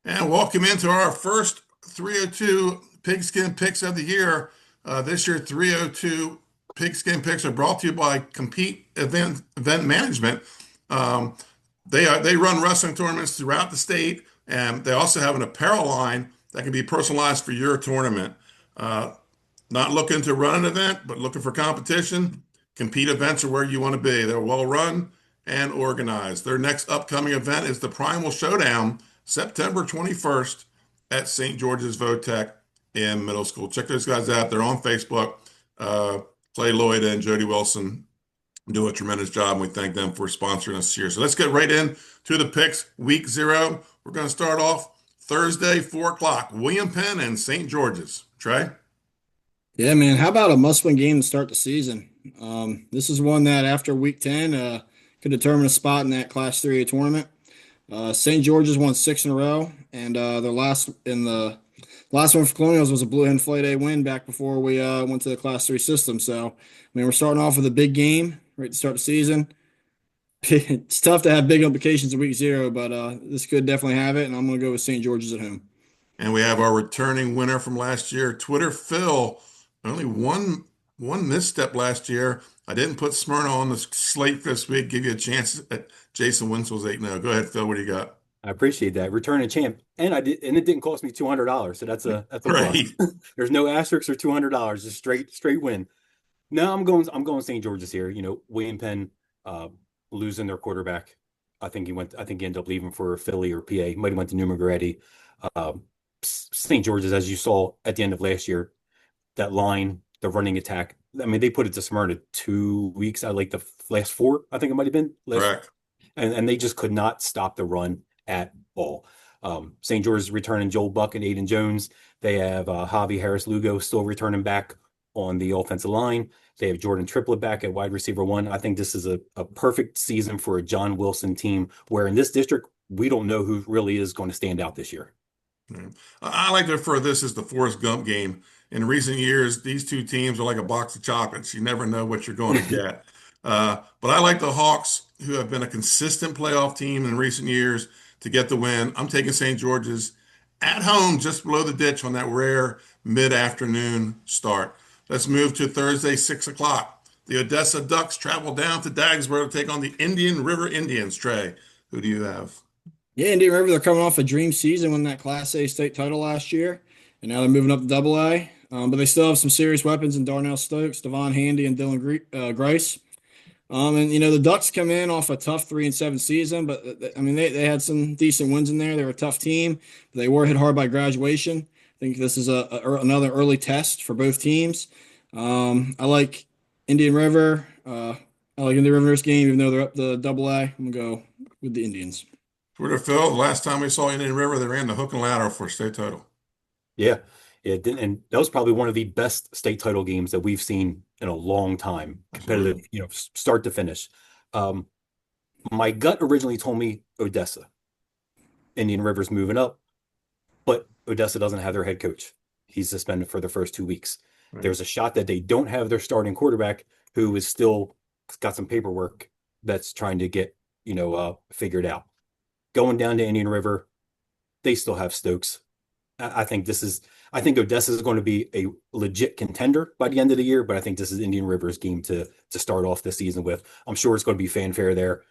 And welcome into our first 302 Pigskin Picks of the year. This year, 302 Pigskin Picks are brought to you by Compete Event Management. Um, they run wrestling tournaments throughout the state, and they also have an apparel line that can be personalized for your tournament. Uh, Not looking to run an event, but looking for competition. Compete events are where you want to be. They're well run and organized. Their next upcoming event is the Primal Showdown, September 21st at St. George's Votech in middle school. Check those guys out. They're on Facebook. Uh, Clay Lloyd and Jody Wilson do a tremendous job, and we thank them for sponsoring us here. So let's get right in to the picks. Week 0. We're going to start off Thursday, 4 o'clock. William Penn and St. George's. Trey? Yeah, man. How about a must-win game to start the season? This is one that after week 10 could determine a spot in that Class 3A tournament. St. George's won 6 in a row, and their last one for Colonials was a Blue Hen Flight A win back before we went to the Class 3 system. So, I mean, we're starting off with a big game right to start the season. It's tough to have big implications in week 0, but this could definitely have it, and I'm going to go with St. George's at home. And we have our returning winner from last year, Twitter Phil. Only one misstep last year. I didn't put Smyrna on the slate this week. Give you a chance at Jason Winsel's 8-0. Go ahead, Phil. What do you got? I appreciate that. Returning champ. And it didn't cost me $200. So that's a plus. Right. There's no asterisks or $200. Just straight win. No, I'm going St. George's here. William Penn losing their quarterback. I think he ended up leaving for Philly or PA. Might have went to New Margaretti. St. George's, as you saw at the end of last year, that line, the running attack. I mean, they put it to Smyrna 2 weeks out of like the last 4, I think it might have been. Correct. And they just could not stop the run at all. St. George's returning Joel Buck and Aiden Jones. They have Javi Harris-Lugo still returning back on the offensive line. They have Jordan Triplett back at wide receiver 1. I think this is a perfect season for a John Wilson team where in this district, we don't know who really is going to stand out this year. Yeah. I like to refer to this as the Forrest Gump game. In recent years, these two teams are like a box of chocolates. You never know what you're going to get. But I like the Hawks, who have been a consistent playoff team in recent years, to get the win. I'm taking St. George's at home, just below the ditch on that rare mid-afternoon start. Let's move to Thursday, 6 o'clock. The Odessa Ducks travel down to Dagsboro to take on the Indian River Indians. Trey, who do you have? Yeah, Indian River, they're coming off a dream season, winning that Class A state title last year, and now they're moving up to Double A. But they still have some serious weapons in Darnell Stokes, Devon Handy, and Dylan Grice. And the Ducks come in off a tough 3-7 season, but I mean they had some decent wins in there. They were a tough team. They were hit hard by graduation. I think this is another early test for both teams. I like Indian River. I like Indian River in this game, even though they're up to Double A. I'm gonna go with the Indians. Twitter Phil, the last time we saw Indian River, they ran the hook and ladder for a state title. Yeah. And that was probably one of the best state title games that we've seen in a long time. Competitive, start to finish. My gut originally told me Odessa. Indian River's moving up, but Odessa doesn't have their head coach. He's suspended for the first 2 weeks. Right. There's a shot that they don't have their starting quarterback, who is still got some paperwork that's trying to get, figured out. Going down to Indian River, they still have Stokes. I think Odessa is going to be a legit contender by the end of the year, but I think this is Indian River's game to start off the season with. I'm sure it's going to be fanfare there,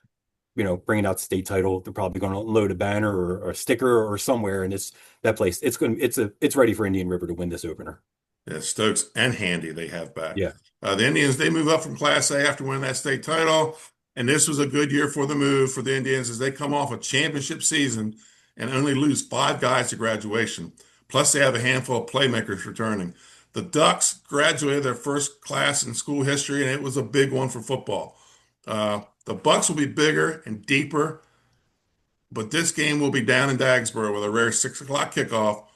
bringing out the state title. They're probably going to load a banner or a sticker or somewhere, and it's ready for Indian River to win this opener. Yeah, Stokes and Handy they have back. Yeah. The Indians, they move up from Class A after winning that state title, and this was a good year for the move for the Indians as they come off a championship season and only lose 5 guys to graduation. Plus, they have a handful of playmakers returning. The Ducks graduated their first class in school history, and it was a big one for football. The Bucks will be bigger and deeper, but this game will be down in Dagsboro with a rare 6 o'clock kickoff.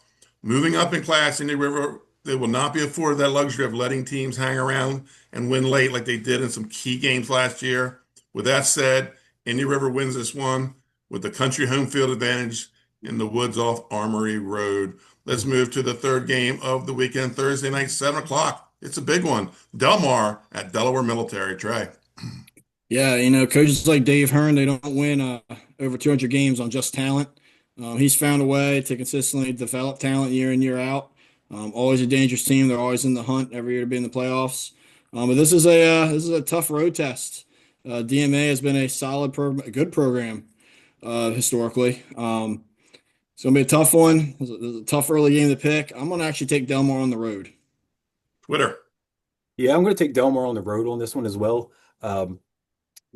Moving up in class, Indian River, they will not be afforded that luxury of letting teams hang around and win late like they did in some key games last year. With that said, Indian River wins this one with the country home field advantage in the woods off Armory Road. Let's move to the third game of the weekend, Thursday night, 7 o'clock. It's a big one. Del Mar at Delaware Military. Trey. Yeah, coaches like Dave Hearn, they don't win over 200 games on just talent. He's found a way to consistently develop talent year in, year out. Always a dangerous team. They're always in the hunt every year to be in the playoffs. But this is a tough road test. DMA has been a solid program, a good program historically. It's gonna be a tough one. It's a tough early game to pick. I'm gonna actually take Delmar on the road. Twitter. Yeah, I'm going to take Delmar on the road on this one as well. Um,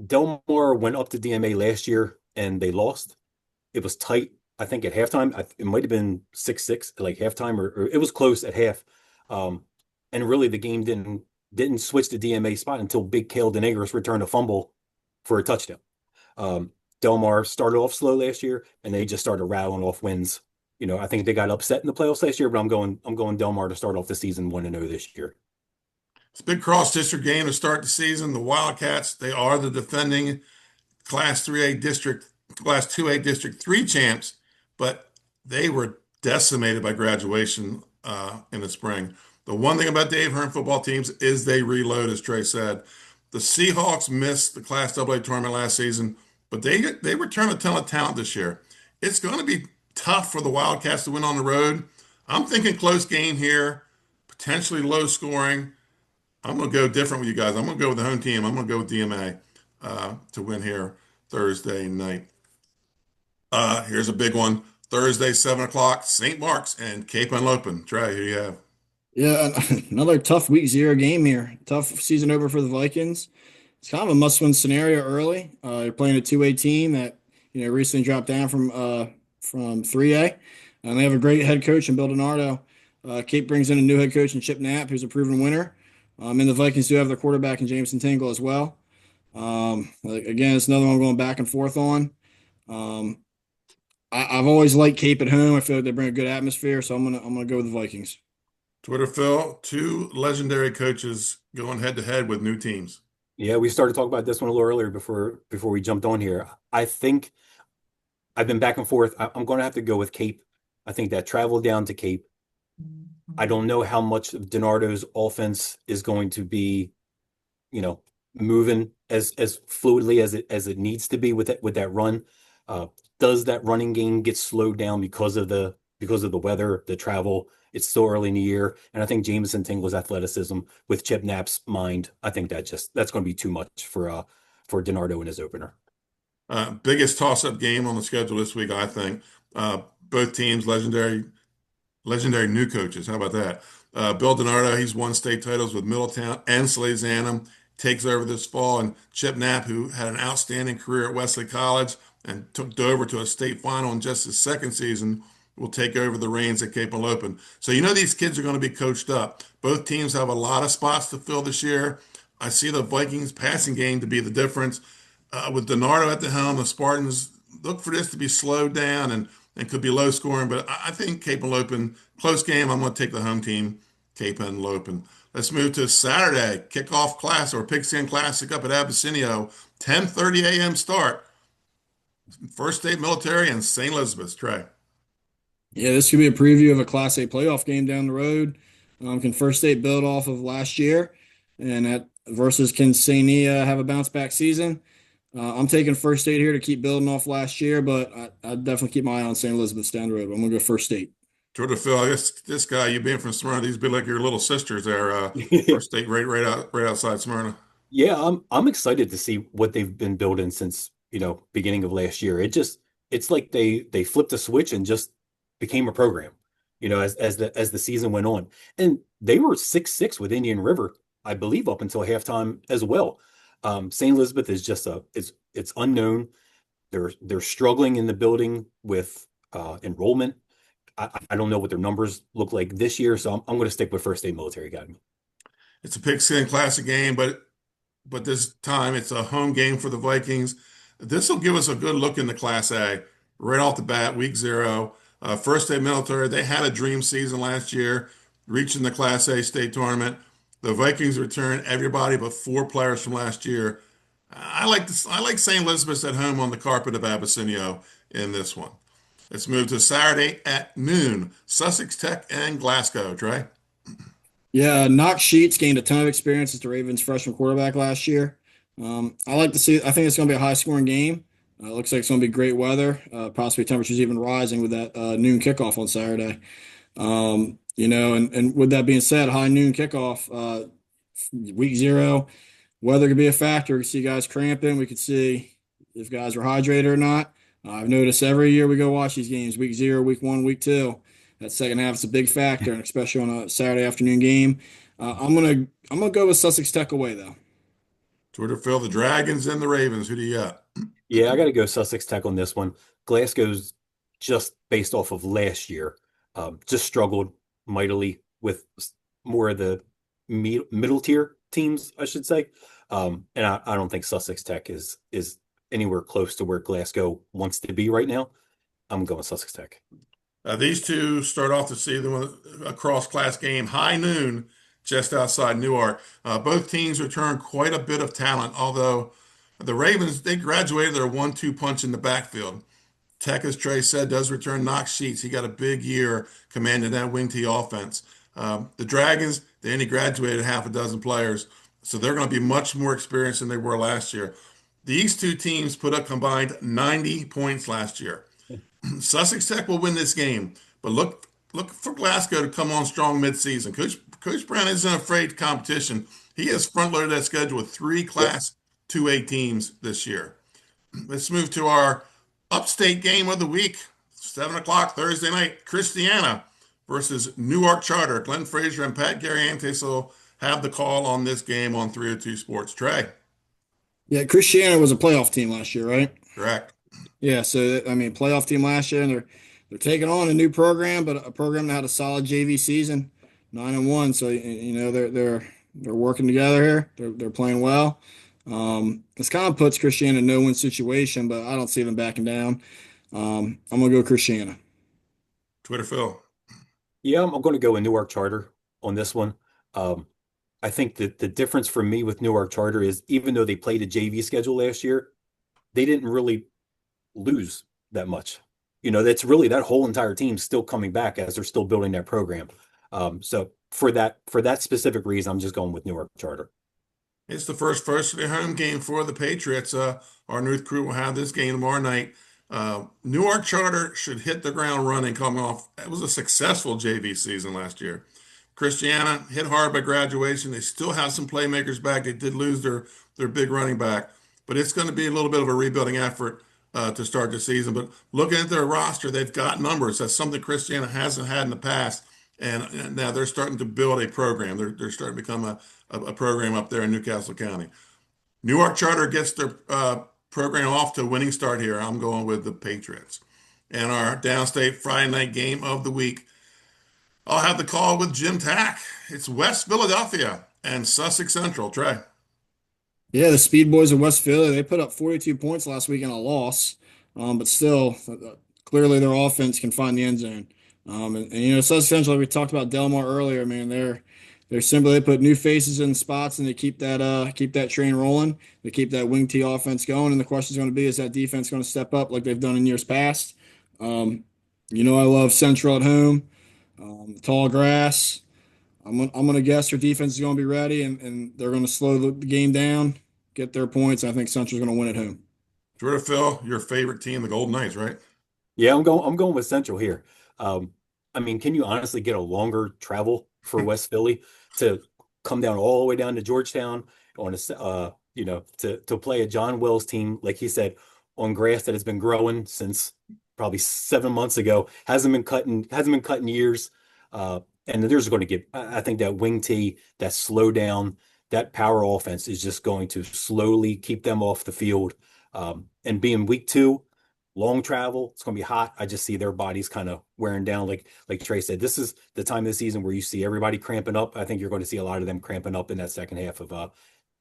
Delmar went up to DMA last year and they lost. It was tight, I think, at halftime. It might have been 6-6, like halftime, or it was close at half. Um, and really, the game didn't switch to DMA spot until Big Kale Denegris returned a fumble for a touchdown. Um, Delmar started off slow last year, and they just started rattling off wins. I think they got upset in the playoffs last year, but I'm going Delmar to start off the season 1-0 this year. It's a big cross district game to start the season. The Wildcats, they are the defending Class 3A District, Class 2A District 3 champs, but they were decimated by graduation in the spring. The one thing about Dave Hearn football teams is they reload, as Trey said. The Seahawks missed the Class AA tournament last season, but they return a ton of talent this year. It's going to be tough for the Wildcats to win on the road. I'm thinking close game here, potentially low scoring. I'm going to go different with you guys. I'm going to go with the home team. I'm going to go with DMA to win here Thursday night. Here's a big one. Thursday, 7 o'clock, St. Mark's and Cape Henlopen. Trey, who do you have? Yeah, another tough week zero game here. Tough season over for the Vikings. It's kind of a must-win scenario early. You're playing a two-way team that recently dropped down from 3A, and they have a great head coach in Bill Donardo. Cape brings in a new head coach in Chip Knapp, who's a proven winner. And the Vikings do have their quarterback in Jameson Tingle as well. Again, it's another one I'm going back and forth on. Um, I've always liked Cape at home. I feel like they bring a good atmosphere, so I'm gonna go with the Vikings. Twitter Phil, two legendary coaches going head to head with new teams. Yeah, we started talking about this one a little earlier before we jumped on here. I think I've been back and forth. I'm going to have to go with Cape. I think that travel down to Cape. I don't know how much of DiNardo's offense is going to be, moving as fluidly as it needs to be with that run. Does that running game get slowed down because of the weather, the travel? It's still early in the year, and I think Jameson Tingle's athleticism with Chip Knapp's mind, I think that's going to be too much for DiNardo in his opener. Biggest toss-up game on the schedule this week, I think. Both teams, legendary new coaches. How about that? Bill DiNardo, he's won state titles with Middletown and Salesianum, takes over this fall. And Chip Knapp, who had an outstanding career at Wesley College and took Dover to a state final in just his second season, will take over the reins at Cape Henlopen. So these kids are going to be coached up. Both teams have a lot of spots to fill this year. I see the Vikings passing game to be the difference. With DiNardo at the helm, the Spartans look for this to be slowed down and could be low scoring, but I think Cape Henlopen, close game. I'm going to take the home team, Cape Henlopen. Let's move to Saturday, kickoff class or Pigskin Classic up at Abysinio, 10:30 a.m. start. First State Military and St. Elizabeth's. Trey. Yeah, this could be a preview of a Class A playoff game down the road. Can First State build off of last year, and versus can St. have a bounce back season? I'm taking First State here to keep building off last year, but I definitely keep my eye on St. Elizabeth's down the road. I'm going to go First State. Georgia Phil, I guess this guy, you being from Smyrna, these be like your little sisters there. First State, right outside Smyrna. Yeah, I'm excited to see what they've been building since, beginning of last year. It's like they flipped a switch and just became a program, as the season went on. And they were 6-6 with Indian River, I believe, up until halftime as well. St. Elizabeth is just it's unknown. They're struggling in the building with enrollment. I don't know what their numbers look like this year, so I'm going to stick with First State Military Academy. It's a Pigskin Classic game, but this time it's a home game for the Vikings. This will give us a good look into Class A right off the bat, week 0. First State Military, they had a dream season last year, reaching the Class A state tournament. The Vikings return everybody but 4 players from last year. I like St. Elizabeth's at home on the carpet of Abysinio in this one. Let's move to Saturday at noon. Sussex Tech and Glasgow. Trey? Yeah, Knox Sheets gained a ton of experience as the Ravens freshman quarterback last year. I like to see. I think it's going to be a high scoring game. Looks like it's going to be great weather, possibly temperatures even rising with that noon kickoff on Saturday. And with that being said, high noon kickoff, week zero, weather could be a factor. We see guys cramping. We could see if guys are hydrated or not. I've noticed every year we go watch these games, week zero, week one, week two. That second half is a big factor, and especially on a Saturday afternoon game. I'm gonna go with Sussex Tech away though. Twitter Phil, the Dragons and the Ravens. Who do you got? Yeah, I got to go Sussex Tech on this one. Glasgow's just based off of last year, just struggled mightily with more of the middle tier teams, I should say. And I don't think Sussex Tech is anywhere close to where Glasgow wants to be right now. I'm going Sussex Tech. These two start off the season with a cross-class game, high noon, just outside Newark. Both teams return quite a bit of talent, although the Ravens, they graduated their 1-2 punch in the backfield. Tech, as Trey said, does return Knox Sheets. He got a big year commanding that wing T offense. The Dragons, they only graduated half a dozen players, so they're going to be much more experienced than they were last year. These two teams put up combined 90 points last year. Sussex Tech will win this game, but look for Glasgow to come on strong midseason. Coach Brown isn't afraid of competition. He has front loaded that schedule with three Yep. Class 2A teams this year. Let's move to our upstate game of the week, 7 o'clock Thursday night. Christiana versus Newark Charter. Glenn Frazier and Pat Garriantes will have the call on this game on 302 Sports. Trey, Yeah, Christiana was a playoff team last year, right? correct. Yeah, so I mean, playoff team last year, and they're taking on a new program, but a program that had a solid JV season, 9-1. So they're working together here. They're playing well. This kind of puts Christiana in a no-win situation, but I don't see them backing down. I'm gonna go Christiana. Twitter Phil. Yeah, I'm going to go with Newark Charter on this one. Um, I think that the difference for me with Newark Charter is even though they played a JV schedule last year, they didn't really lose that much. That's really that whole entire team still coming back as they're still building their program. So for that specific reason, I'm just going with Newark Charter. It's the first varsity home game for the Patriots. Our new crew will have this game tomorrow night. Newark Charter should hit the ground running coming off. It was a successful JV season last year. Christiana hit hard by graduation. They still have some playmakers back. They did lose their big running back, but it's going to be a little bit of a rebuilding effort to start the season. But looking at their roster, they've got numbers. That's something Christiana hasn't had in the past. And now they're starting to build a program. They're starting to become a program up there in Newcastle County. Newark Charter gets their program off to a winning start here. I'm going with the Patriots. And our downstate Friday night game of the week, I'll have the call with Jim Tack. It's West Philadelphia and Sussex Central. Trey. Yeah, the Speed Boys of West Philly, they put up 42 points last week in a loss, but still, clearly their offense can find the end zone. South Central, we talked about Delmar earlier, man. They're simply they put new faces in spots and they keep that train rolling. They keep that wing T offense going. And the question is going to be, is that defense going to step up like they've done in years past? I love Central at home, tall grass. I'm gonna guess their defense is gonna be ready and they're gonna slow the game down, get their points. I think Central's gonna win at home. Twitter Phil, your favorite team, the Golden Knights, right? Yeah, I'm going with Central here. Um, I mean, can you honestly get a longer travel for West Philly to come down all the way down to Georgetown on to play a John Wells team, like he said, on grass that has been growing since probably 7 months ago, hasn't been cut in years. And they're just going to get, I think that wing T, that slow down, that power offense is just going to slowly keep them off the field. And being week two, long travel. It's going to be hot. I just see their bodies kind of wearing down. Like Trey said, this is the time of the season where you see everybody cramping up. I think you're going to see a lot of them cramping up in that second half of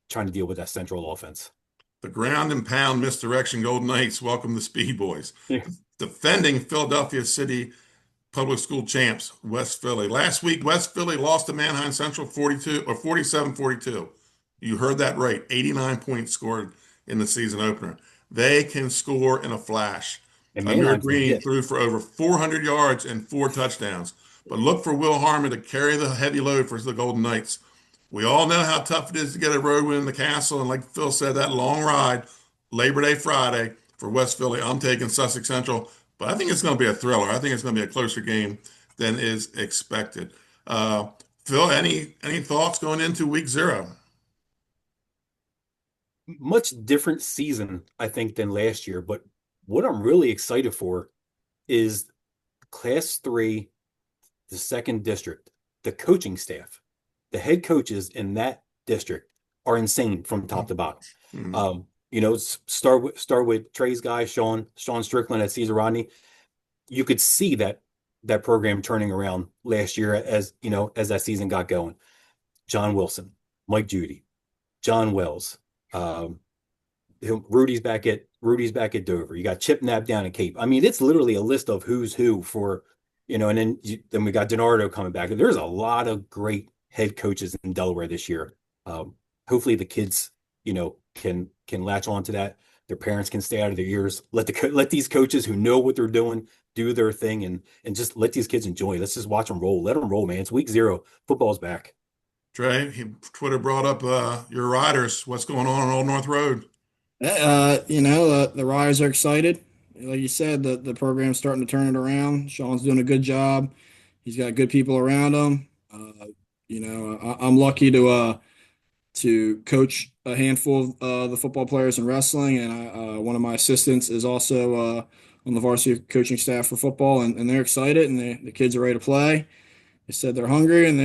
trying to deal with that central offense. The ground and pound misdirection Golden Knights welcome the Speed Boys. Yeah. Defending Philadelphia City public school champs, West Philly. Last week, West Philly lost to Manheim Central 42 or 47-42. You heard that right. 89 points scored in the season opener. They can score in a flash. And Amir Mannheim's Green legit. threw for over 400 yards and 4 touchdowns. But look for Will Harmon to carry the heavy load for the Golden Knights. We all know how tough it is to get a road win in the castle. And like Phil said, that long ride, Labor Day Friday, for West Philly. I'm taking Sussex Central, but I think it's going to be a thriller. I think it's going to be a closer game than is expected. Uh, Phil, any thoughts going into week 0? Much different season, I think, than last year. But what I'm really excited for is Class 3, the second district, the coaching staff, the head coaches in that district are insane from top to bottom. Hmm. Start with Trey's guy, Sean Strickland at Caesar Rodney. You could see that program turning around last year as that season got going. John Wilson, Mike Judy, John Wells, um, Rudy's back at Dover. You got Chip Knapp down at Cape. I mean, it's literally a list of who's who for, and then we got DiNardo coming back. There's a lot of great head coaches in Delaware this year. Hopefully the kids, can latch on to that. Their parents can stay out of their ears. Let these coaches who know what they're doing do their thing and just let these kids enjoy. Let's just watch them roll. Let them roll, man. It's week 0. Football's back. Trey, Twitter brought up your riders. What's going on Old North Road? The Riders are excited. Like you said, the program's starting to turn it around. Sean's doing a good job. He's got good people around him. I'm lucky to coach a handful of the football players in wrestling, and one of my assistants is also on the varsity coaching staff for football, and they're excited, and the kids are ready to play. They said they're hungry, and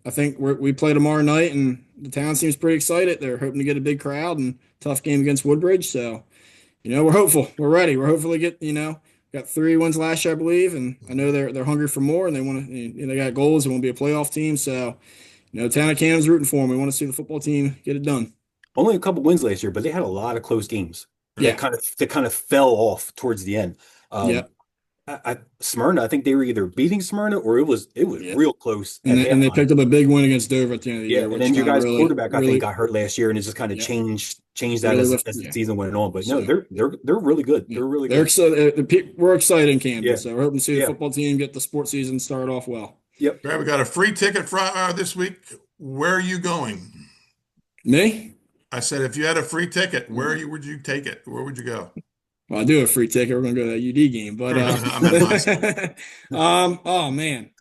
I think we play tomorrow night, and the town seems pretty excited. They're hoping to get a big crowd and tough game against Woodbridge. So, we're hopeful. We're ready. We're hopefully got 3 wins last year, I believe, and I know they're hungry for more, and they want to. They got goals. They want to be a playoff team. So, town of Cannon's rooting for them. We want to see the football team get it done. Only a couple wins last year, but they had a lot of close games that Yeah. kind of fell off towards the end. Yeah. Smyrna, I think they were either beating Smyrna or it was Yeah. real close And at they halftime. picked up a big win against Dover at the end of the Yeah, year, and which then your kind of guys' really, quarterback, I think, really, got hurt last year, and it just kind of yeah, changed that really as lifted. the Yeah. season went on. But no, So. they're really good. Yeah. They're really They're good. excited. We're excited in Camden, Yeah, so we're hoping to see the yeah, football team get the sports season started off well. yep. Trey, we got a free ticket this week. Where are you going? Me? I said, if you had a free ticket, would you take it? Where would you go? Well, I do have a free ticket. We're going to go to that UD game, but I meant my school. oh man,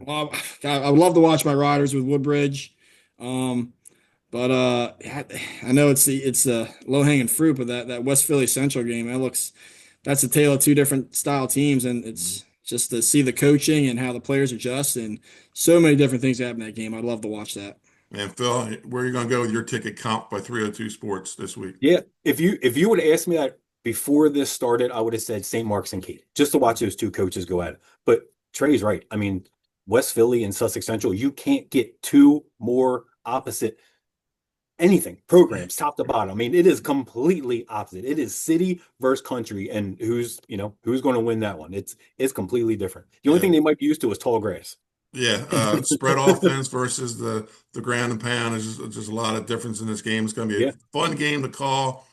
well, God, I would love to watch my Riders with Woodbridge, um, but I know it's low hanging fruit, but that West Philly Central game, that's a tale of 2 different style teams, and it's just to see the coaching and how the players adjust, and so many different things happen in that game. I'd love to watch that. And Phil, where are you going to go with your ticket comp by 302 Sports this week? Yeah, if you would have asked me that before this started, I would have said St. Mark's and Kate, just to watch those 2 coaches go at it. But Trey's right. I mean, West Philly and Sussex Central, you can't get 2 more opposite anything programs top to bottom. I mean, it is completely opposite. It is city versus country, and who's going to win that one? It's completely different. The only Yeah. thing they might be used to is tall grass. Yeah, spread offense versus the ground and pound is just a lot of difference in this game. It's going to be a Yeah, fun game to call.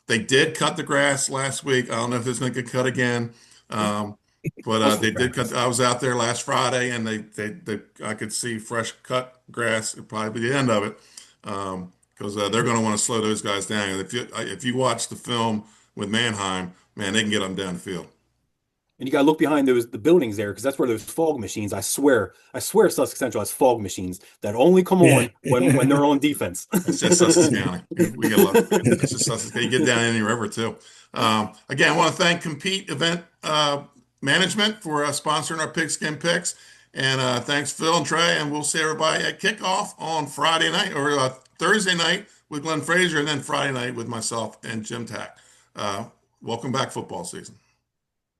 They did cut the grass last week. I don't know if it's going to get cut again, but muscle they did cut. practice. I was out there last Friday, and I could see fresh cut grass. It'd probably be the end of it, because they're going to want to slow those guys down. And if you watch the film with Mannheim, man, they can get them down the field. And you got to look behind the buildings there because that's where those fog machines. I swear, Sussex Central has fog machines that only come Yeah. on when they're on defense. It's just Sussex County. We get a lot. It's just Sussex County. You get down any river too. Again, I want to thank Compete Event Management for sponsoring our Pigskin Picks, and thanks Phil and Trey. And we'll see everybody at kickoff on Friday night or Thursday night with Glenn Frazier, and then Friday night with myself and Jim Tack. Welcome back, football season.